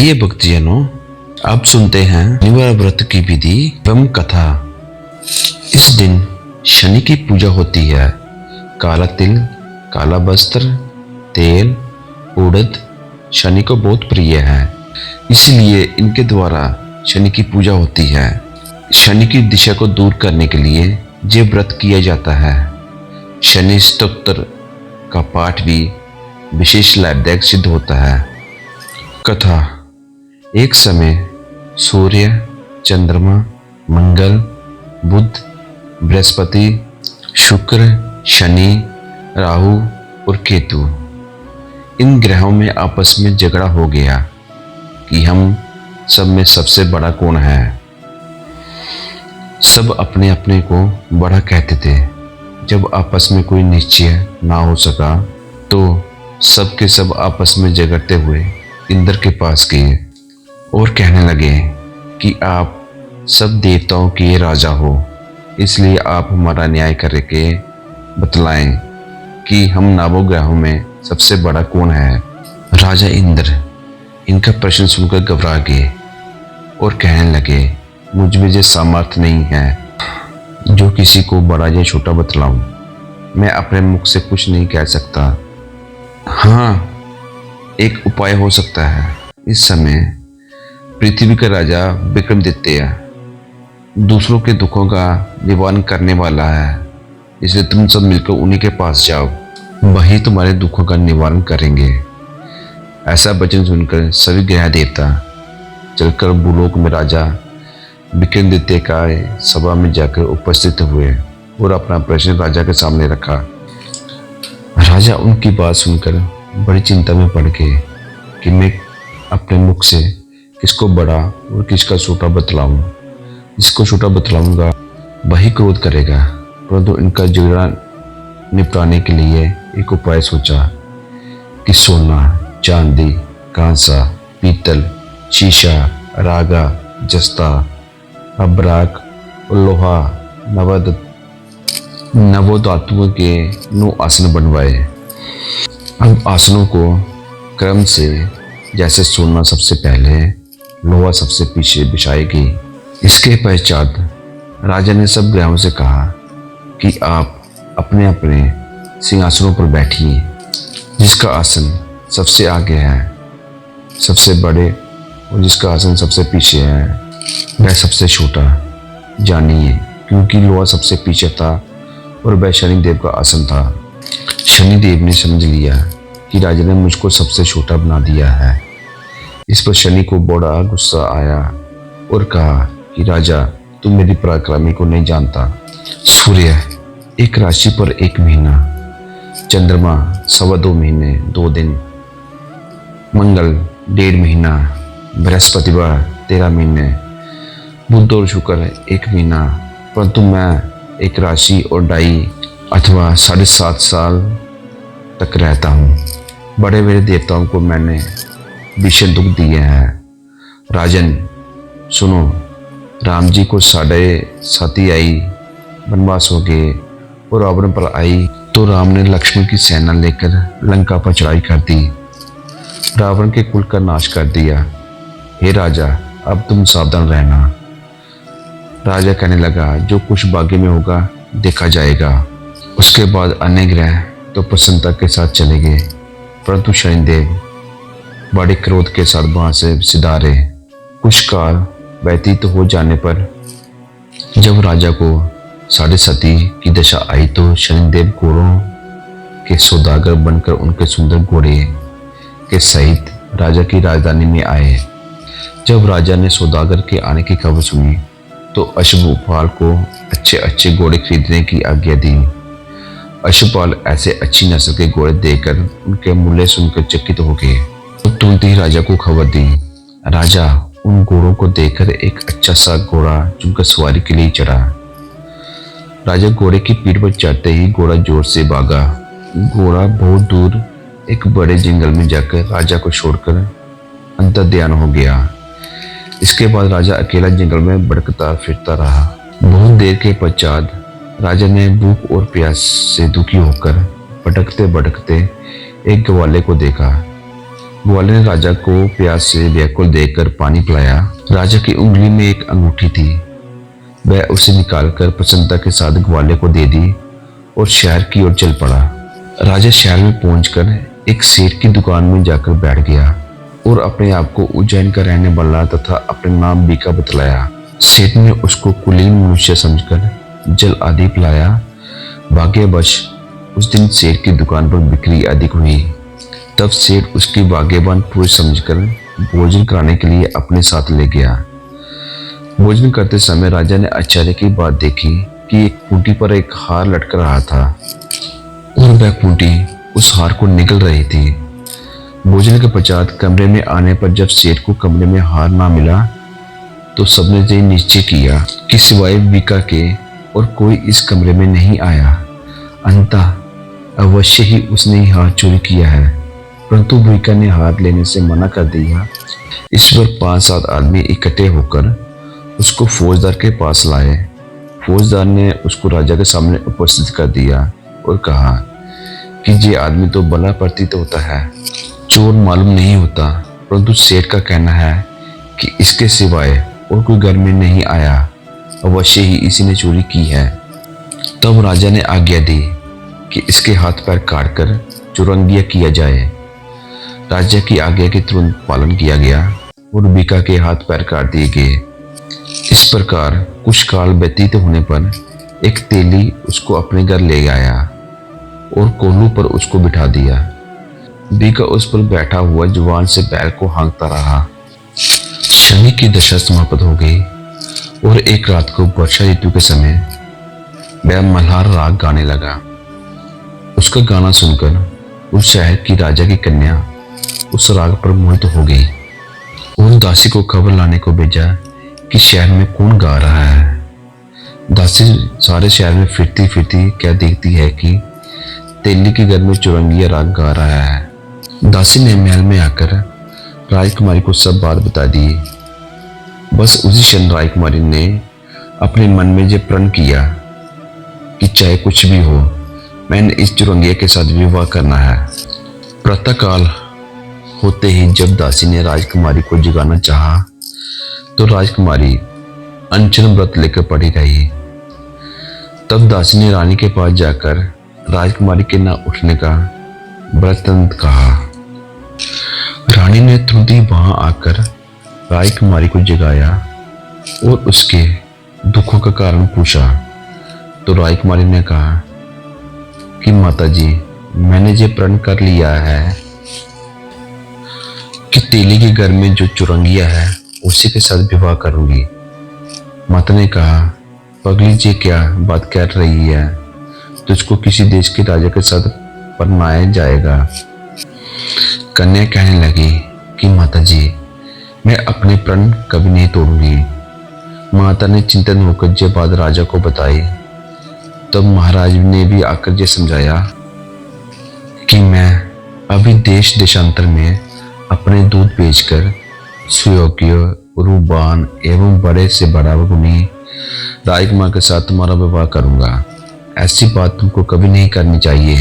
आइए भक्तजनों, अब सुनते हैं शनिवार व्रत की विधि एवं कथा। इस दिन शनि की पूजा होती है। काला तिल, काला वस्त्र, तेल, उड़द शनि को बहुत प्रिय है, इसलिए इनके द्वारा शनि की पूजा होती है। शनि की दिशा को दूर करने के लिए ये व्रत किया जाता है। शनि स्तोत्र का पाठ भी विशेष लाभदायक सिद्ध होता है। कथा। एक समय सूर्य, चंद्रमा, मंगल, बुध, बृहस्पति, शुक्र, शनि, राहु और केतु इन ग्रहों में आपस में झगड़ा हो गया कि हम सब में सबसे बड़ा कौन है। सब अपने अपने को बड़ा कहते थे। जब आपस में कोई निश्चय ना हो सका तो सब के सब आपस में झगड़ते हुए इंद्र के पास गए और कहने लगे कि आप सब देवताओं के राजा हो, इसलिए आप हमारा न्याय करके बतलाएं कि हम नवग्रहों में सबसे बड़ा कौन है। राजा इंद्र इनका प्रश्न सुनकर घबरा गए और कहने लगे, मुझ में ये सामर्थ्य नहीं है जो किसी को बड़ा या छोटा बतलाऊं। मैं अपने मुख से कुछ नहीं कह सकता। हाँ, एक उपाय हो सकता है। इस समय पृथ्वी का राजा विक्रमादित्य दूसरों के दुखों का निवारण करने वाला है, इसलिए तुम सब मिलकर उन्हीं के पास जाओ, वही तुम्हारे दुखों का निवारण करेंगे। ऐसा वचन सुनकर सभी ग्रह देवता चलकर भूलोक में राजा विक्रमादित्य का सभा में जाकर उपस्थित हुए और अपना प्रश्न राजा के सामने रखा। राजा उनकी बात सुनकर बड़ी चिंता में पड़ गए कि मैं अपने मुख से किसको बड़ा और किसका छोटा बतलाऊं। जिसको छोटा बतलाऊंगा वही क्रोध करेगा, परंतु इनका झगड़ा निपटाने के लिए एक उपाय सोचा कि सोना, चांदी, कांसा, पीतल, शीशा, रागा, जस्ता, अब्राक और लोहा नवोधातुओं के 9 आसन बनवाए। अब आसनों को क्रम से, जैसे सोना सबसे पहले, लोहा सबसे पीछे बिछाएगी। इसके पश्चात राजा ने सब ग्रहों से कहा कि आप अपने अपने सिंहासनों पर बैठिए। जिसका आसन सबसे आगे है सबसे बड़े और जिसका आसन सबसे पीछे है वह सबसे छोटा जानिए, क्योंकि लोहा सबसे पीछे था और वह शनिदेव का आसन था। शनिदेव ने समझ लिया कि राजा ने मुझको सबसे छोटा बना दिया है। इस पर शनि को बड़ा गुस्सा आया और कहा कि राजा, तुम मेरी पराक्रमी को नहीं जानता। सूर्य एक राशि पर 1 महीना, चंद्रमा 2.25 महीने 2 दिन, मंगल 1.5 महीना, बृहस्पतिवार 13 महीने, बुध और शुक्र 1 महीना, परंतु मैं एक राशि और 2.5 अथवा 7.5 साल तक रहता हूँ। बड़े बड़े देवताओं को मैंने भीषण दुख दिए हैं। राजन सुनो, राम जी को 7.5 आई वनवास हो गए और रावण पर आई तो राम ने लक्ष्मण की सेना लेकर लंका पर चढ़ाई कर दी, रावण के कुल का नाश कर दिया। हे राजा, अब तुम सावधान रहना। राजा कहने लगा, जो कुछ भाग्य में होगा देखा जाएगा। उसके बाद अन्य ग्रह तो प्रसन्नता के साथ चले गए, परंतु शनिदेव बड़े क्रोध के साथ वहां से सिधारे। कुछ काल व्यतीत हो जाने पर जब राजा को 7.5 की दशा आई तो शनिदेव घोड़ों के सौदागर बनकर उनके सुंदर घोड़े के सहित राजा की राजधानी में आए। जब राजा ने सौदागर के आने की खबर सुनी तो अश्वपाल को अच्छे अच्छे घोड़े खरीदने की आज्ञा दी। अश्वपाल ऐसे अच्छी नस्ल के घोड़े देखकर उनके मूल्य सुनकर चकित हो गए तो तुरंत ही राजा को खबर दी। राजा उन घोड़ों को देखकर एक अच्छा सा घोड़ा चुनकर सवारी के लिए चढ़ा। राजा घोड़े की पीठ पर चढ़ते ही घोड़ा जोर से भागा। घोड़ा बहुत दूर एक बड़े जंगल में जाकर राजा को छोड़कर अंतर्ध्यान हो गया। इसके बाद राजा अकेला जंगल में भटकता फिरता रहा। बहुत देर के पश्चात राजा ने भूख और प्यास से दुखी होकर भटकते भटकते एक ग्वाले को देखा। ग्वाले ने राजा को प्यास से व्याकुल देखकर पानी पिलाया। राजा की उंगली में एक अंगूठी थी। वह उसे निकालकर प्रसन्नता के साथ ग्वाले को दे दी और शहर की ओर चल पड़ा। राजा शहर में पहुंचकर एक सेठ की दुकान में जाकर बैठ गया और अपने आप को उज्जैन का रहने वाला तथा अपने नाम बीका बतलाया। सेठ ने उसको कुलीन मनुष्य समझकर जल आदि पिलाया। भाग्यवश उस दिन सेठ की दुकान पर बिक्री अधिक हुई। तब सेठ उसकी भाग्यवान पुरुष समझकर भोजन कराने के लिए अपने साथ ले गया। भोजन करते समय राजा ने आश्चर्य की बात देखी कि एक खूंटी पर एक हार लटक रहा था और वह खूंटी उस हार को निगल रही थी। भोजन के पश्चात कमरे में आने पर जब सेठ को कमरे में हार ना मिला तो सबने ये निश्चय किया कि सिवाय बीका के और कोई इस कमरे में नहीं आया। अंततः अवश्य ही उसने ही हार चोरी किया है, परंतु बीका ने हार लेने से मना कर दिया। इस पर 5-7 आदमी इकट्ठे होकर उसको फौजदार के पास लाए। फौजदार ने उसको राजा के सामने उपस्थित कर दिया और कहा कि ये आदमी तो भला प्रतीत होता है, चोर मालूम नहीं होता, परंतु सेठ का कहना है कि इसके सिवाय और कोई घर में नहीं आया, अवश्य ही इसी ने चोरी की है। तब राजा ने आज्ञा दी कि इसके हाथ पैर काटकर चुरंगिया किया जाए। राजा की आज्ञा के तुरंत पालन किया गया और बीका के हाथ पैर काट दिए गए। इस प्रकार कुछ काल व्यतीत होने पर एक तेली उसको अपने घर ले आया और कोल्हू पर उसको बिठा दिया। बीका उस पर बैठा हुआ जुबान से बैल को हाँकता रहा। शनि की दशा समाप्त हो गई और एक रात को वर्षा ऋतु के समय वह मल्हार राग गाने लगा। उसका गाना सुनकर उस शहर की राजा की कन्या उस राग पर मोहित हो गई और दासी को खबर लाने को भेजा कि शहर में कौन गा रहा है। दासी सारे शहर में फिरती फिरती क्या देखती है कि तेली के घर में चुरंगिया राग गा रहा है। दासी ने महल में आकर राजकुमारी को सब बात बता दी। बस उसी क्षण राजकुमारी ने अपने मन में ये प्रण किया कि चाहे कुछ भी हो, मैंने इस चुरंगिया के साथ विवाह करना है। प्रातःकाल होते ही जब दासी ने राजकुमारी को जगाना चाहा तो राजकुमारी अनशन व्रत लेकर पड़ी रही। तब दासी ने रानी के पास जाकर राजकुमारी के न उठने का व्रतंत कहा। रानी ने तुरंत ही वहां आकर राजकुमारी को जगाया और उसके दुखों का कारण पूछा। तो राजकुमारी ने कहा कि माता जी, मैंने ये प्रण कर लिया है कि तेली के घर में जो चुरंगिया है उसी के साथ विवाह करूंगी। माता ने कहा, पगली जी क्या बात कर रही है, तुझको किसी देश के राजा के साथ परनाया जाएगा। कन्या कहने लगी कि माता जी, मैं अपने प्रण कभी नहीं तोड़ूंगी। माता ने चिंतित होकर ये बात राजा को बताई। तब महाराज ने भी आकर ये समझाया कि मैं अभी देश देशांतर में अपने दूध बेचकर सुयोग्य, रूबान एवं बड़े से बड़ा गुणी राजकुमार के साथ तुम्हारा विवाह करूंगा। ऐसी बात तुमको कभी नहीं करनी चाहिए।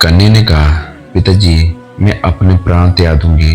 कन्या ने कहा, पिताजी, मैं अपने प्राण त्याग दूंगी,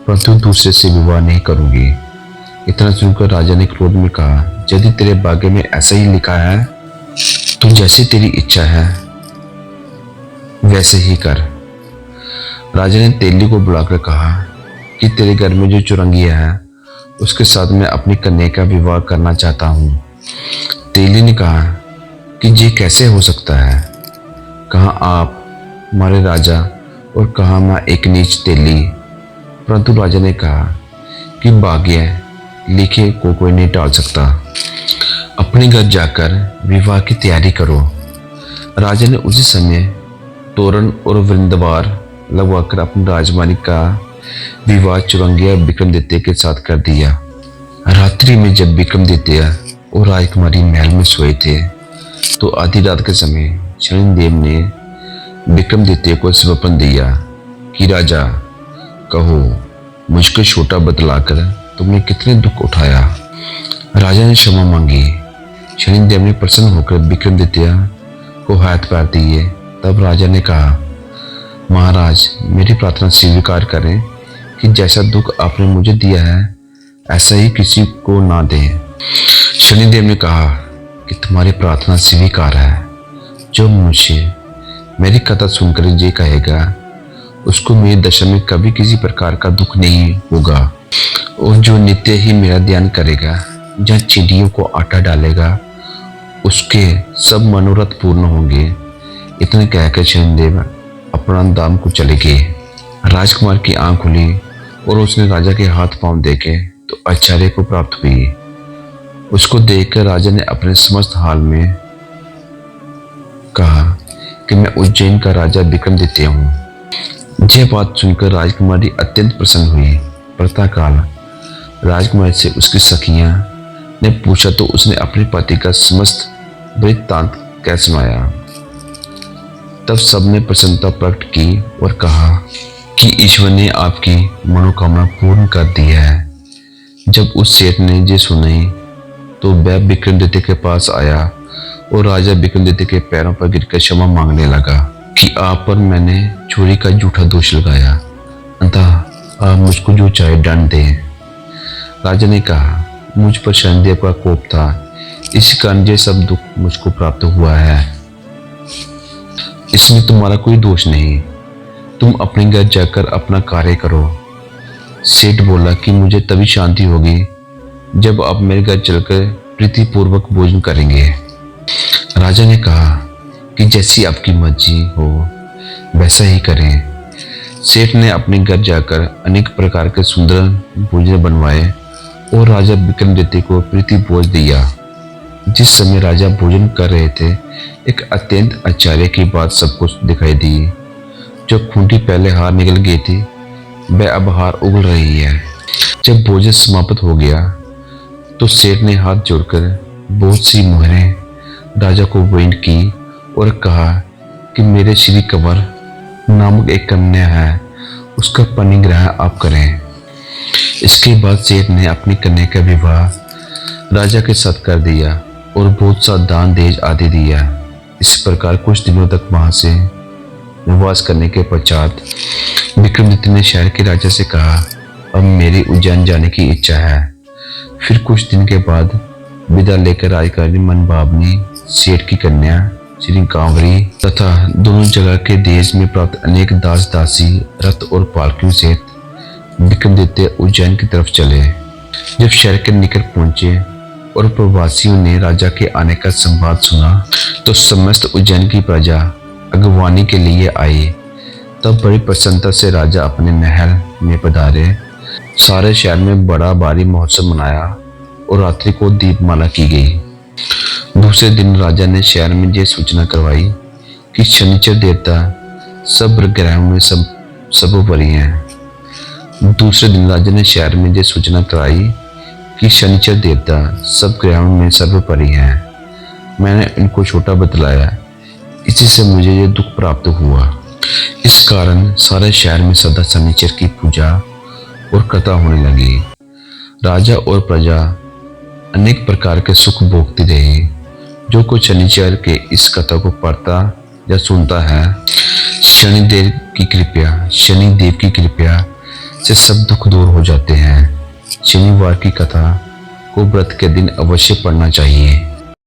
परंतु दूसरे से विवाह नहीं करूंगी। इतना सुनकर राजा ने क्रोध में कहा, यदि तेरे भाग्य में ऐसा ही लिखा है तो जैसे तेरी इच्छा है वैसे ही कर। राजा ने तेली को बुलाकर कहा कि तेरे घर में जो चुरंगिया है उसके साथ मैं अपनी कन्या का विवाह करना चाहता हूँ। तेली ने कहा कि ये कैसे हो सकता है, कहाँ आप हमारे राजा और कहाँ मैं एक नीच तेली। परंतु राजा ने कहा कि भाग्य लिखे को कोई नहीं टाल सकता, अपने घर जाकर विवाह की तैयारी करो। राजा ने उसी समय तोरण और वृंदवार लगवाकर अपनी राजकुमारी का विवाह चुरंगिया विक्रमादित्य के साथ कर दिया। रात्रि में जब विक्रमादित्य और राजकुमारी महल में सोए थे तो आधी रात के समय शनिदेव ने विक्रमादित्य को स्वप्न दिया कि राजा, कहो मुझको छोटा बतलाकर तुमने कितने दुख उठाया। राजा ने क्षमा मांगी। शनिदेव ने प्रसन्न होकर विक्रमादित्य को हाथ पैर दिए। तब राजा ने कहा, महाराज, मेरी प्रार्थना स्वीकार करें कि जैसा दुख आपने मुझे दिया है ऐसा ही किसी को ना दें। शनिदेव ने कहा कि तुम्हारी प्रार्थना स्वीकार है। जो मुझे मेरी कथा सुनकर ये कहेगा उसको मेरी दशा में कभी किसी प्रकार का दुख नहीं होगा, और जो नित्य ही मेरा ध्यान करेगा या चिड़ियों को आटा डालेगा उसके सब मनोरथ पूर्ण होंगे। इतने कहकर शनिदेव अपना दाम को चले गए। राजकुमार की आंख खुली और उसने राजा के हाथ पांव देखे तो आश्चर्य को प्राप्त हुई। उसको देखकर राजा ने अपने समस्त हाल में कहा कि मैं उज्जैन का राजा विक्रमादित्य हूँ। यह बात सुनकर राजकुमारी अत्यंत प्रसन्न हुई। प्रातःकाल राजकुमारी से उसकी सखियां ने पूछा तो उसने अपने पति का समस्त वृत्तांत कह सुनाया। तब सबने प्रसन्नता प्रकट की और कहा कि ईश्वर ने आपकी मनोकामना पूर्ण कर दी है। जब उस सेठ ने ये सुनी तो वह विक्रमादित्य के पास आया और राजा विक्रमादित्य के पैरों पर गिरकर क्षमा मांगने लगा कि आप पर मैंने चोरी का झूठा दोष लगाया, अतः आप मुझको जो चाहे दंड दें। राजा ने कहा, मुझ पर शनिदेव का कोप था, इस कारण ये सब दुख मुझको प्राप्त हुआ है। इसमें तुम्हारा कोई दोष नहीं, तुम अपने घर जाकर अपना कार्य करो। सेठ बोला कि मुझे तभी शांति होगी जब आप मेरे घर चलकर प्रीतिपूर्वक भोजन करेंगे। राजा ने कहा कि जैसी आपकी मर्जी हो वैसा ही करें। सेठ ने अपने घर जाकर अनेक प्रकार के सुंदर भोजन बनवाए और राजा विक्रमादित्य को प्रीति भोज दिया। जिस समय राजा भोजन कर रहे थे एक अत्यंत आश्चर्य की बात सबको दिखाई दी। जो खूंटी पहले हार निकल गई थी वह अब हार उगल रही है। जब भोजन समाप्त हो गया तो सेठ ने हाथ जोड़कर बहुत सी मोहरें राजा को भेंट की और कहा कि मेरे श्री कंवर नामक एक कन्या है, उसका परिग्रह आप करें। इसके बाद सेठ ने अपनी कन्या का विवाह राजा के साथ कर दिया और बहुत सा दान देज आदि दिया। इस प्रकार कुछ दिनों तक वहां से निवास करने के पश्चात विक्रमादित्य ने शहर के राजा से कहा, अब मेरी उज्जैन जाने की इच्छा है। फिर कुछ दिन के बाद विदा लेकर राजकुमारी मनभावनी सेठ की कन्या श्री कांवरी तथा दोनों जगह के देश में प्राप्त अनेक दास दासी रथ और पालकियों सहित विक्रमादित्य उज्जैन की तरफ चले। जब शहर के निकट पहुंचे और प्रवासियों ने राजा के आने का संवाद सुना तो समस्त उज्जैन की प्रजा अगवानी के लिए आई। तब बड़ी प्रसन्नता से राजा अपने महल में पधारे। सारे शहर में बड़ा भारी महोत्सव मनाया और रात्रि को दीपमाला की गई। दूसरे दिन राजा ने शहर में यह सूचना करवाई कि शनिचर देवता सब ग्रहों में सर्वोपरि हैं। दूसरे दिन राजा ने शहर में यह सूचना कराई कि शनिचर देवता सब ग्रहों में सर्वोपरि हैं। मैंने इनको छोटा बतलाया, इसी से मुझे यह दुख प्राप्त हुआ। इस कारण सारे शहर में सदा शनिचर की पूजा और कथा होने लगी। राजा और प्रजा अनेक प्रकार के सुख भोगती रही। जो कोई शनिचर के इस कथा को पढ़ता या सुनता है, शनिदेव की कृपा से सब दुख दूर हो जाते हैं। शनिवार की कथा को व्रत के दिन अवश्य पढ़ना चाहिए।